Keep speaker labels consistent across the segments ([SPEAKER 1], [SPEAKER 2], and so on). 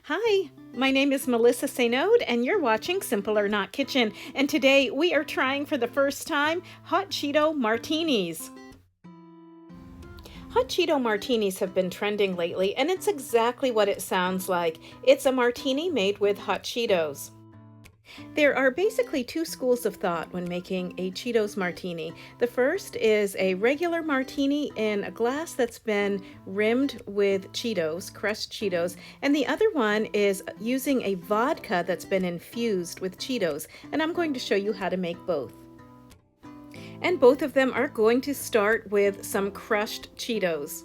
[SPEAKER 1] Hi, my name is Melissa Saynode and you're watching Simple or Not Kitchen, and today we are trying for the first time Hot Cheeto martinis. Hot Cheeto martinis have been trending lately, and it's exactly what it sounds like. It's a martini made with hot Cheetos. There are basically two schools of thought when making a Cheetos martini. The first is a regular martini in a glass that's been rimmed with Cheetos, crushed Cheetos, and the other one is using a vodka that's been infused with Cheetos, and I'm going to show you how to make both. And both of them are going to start with some crushed Cheetos.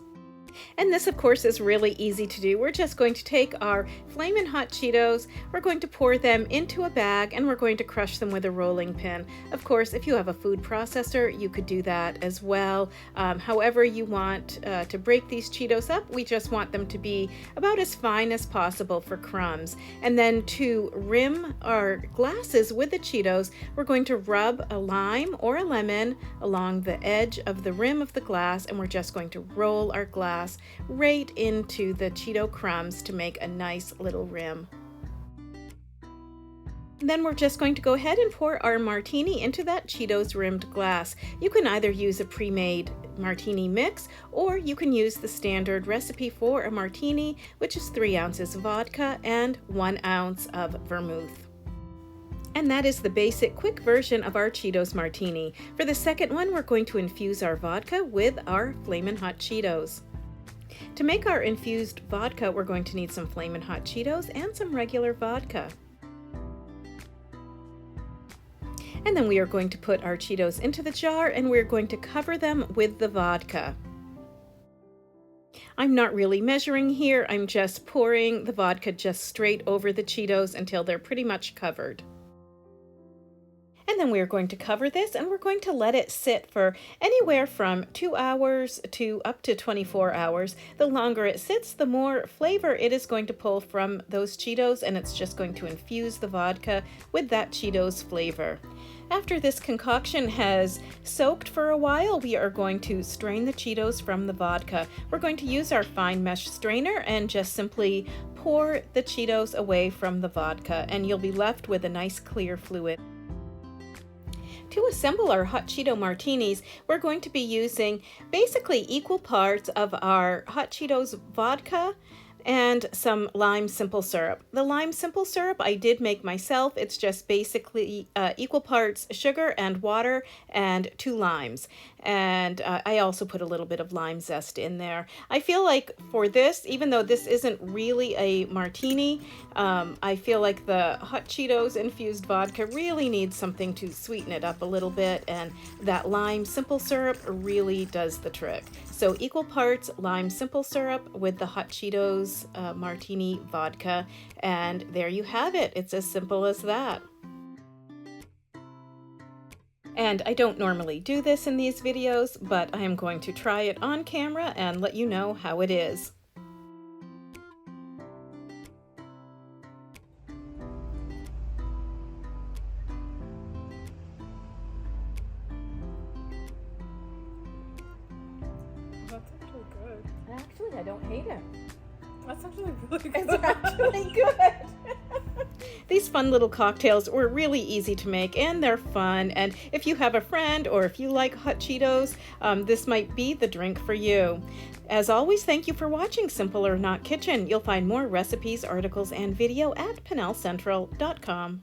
[SPEAKER 1] And this, of course, is really easy to do. We're just going to take our Flamin' Hot Cheetos, we're going to pour them into a bag, and we're going to crush them with a rolling pin. Of course, if you have a food processor, you could do that as well. However you want to break these Cheetos up, we just want them to be about as fine as possible for crumbs. And then to rim our glasses with the Cheetos, we're going to rub a lime or a lemon along the edge of the rim of the glass, and we're just going to roll our glass right into the Cheeto crumbs to make a nice little rim. And then we're just going to go ahead and pour our martini into that Cheetos rimmed glass. You can either use a pre-made martini mix, or you can use the standard recipe for a martini, which is 3 ounces vodka and 1 ounce of vermouth. And that is the basic quick version of our Cheetos martini. For the second one, we're going to infuse our vodka with our Flamin' Hot Cheetos. To make our infused vodka, we're going to need some Flamin' Hot Cheetos and some regular vodka. And then we are going to put our Cheetos into the jar, and we're going to cover them with the vodka. I'm not really measuring here, I'm just pouring the vodka just straight over the Cheetos until they're pretty much covered. And then we're going to cover this, and we're going to let it sit for anywhere from 2 hours to up to 24 hours. The longer it sits, the more flavor it is going to pull from those Cheetos, and it's just going to infuse the vodka with that Cheetos flavor. After this concoction has soaked for a while, we are going to strain the Cheetos from the vodka. We're going to use our fine mesh strainer and just simply pour the Cheetos away from the vodka, and you'll be left with a nice clear fluid. To assemble our Hot Cheeto martinis, we're going to be using basically equal parts of our Hot Cheetos vodka and some lime simple syrup. The lime simple syrup I did make myself. It's just basically equal parts sugar and water and 2 limes. And I also put a little bit of lime zest in there. I feel like for this, even though this isn't really a martini, I feel like the Hot Cheetos infused vodka really needs something to sweeten it up a little bit, and that lime simple syrup really does the trick. So equal parts lime simple syrup with the Hot Cheetos martini vodka, and there you have it. It's as simple as that. And I don't normally do this in these videos, but I am going to try it on camera and let you know how it is.
[SPEAKER 2] That's actually good.
[SPEAKER 1] Actually, I don't hate it.
[SPEAKER 2] That's actually really good.
[SPEAKER 1] It's actually good. These fun little cocktails were really easy to make, and they're fun. And if you have a friend or if you like Hot Cheetos, this might be the drink for you. As always, thank you for watching Simple or Not Kitchen. You'll find more recipes, articles, and video at PenelCentral.com.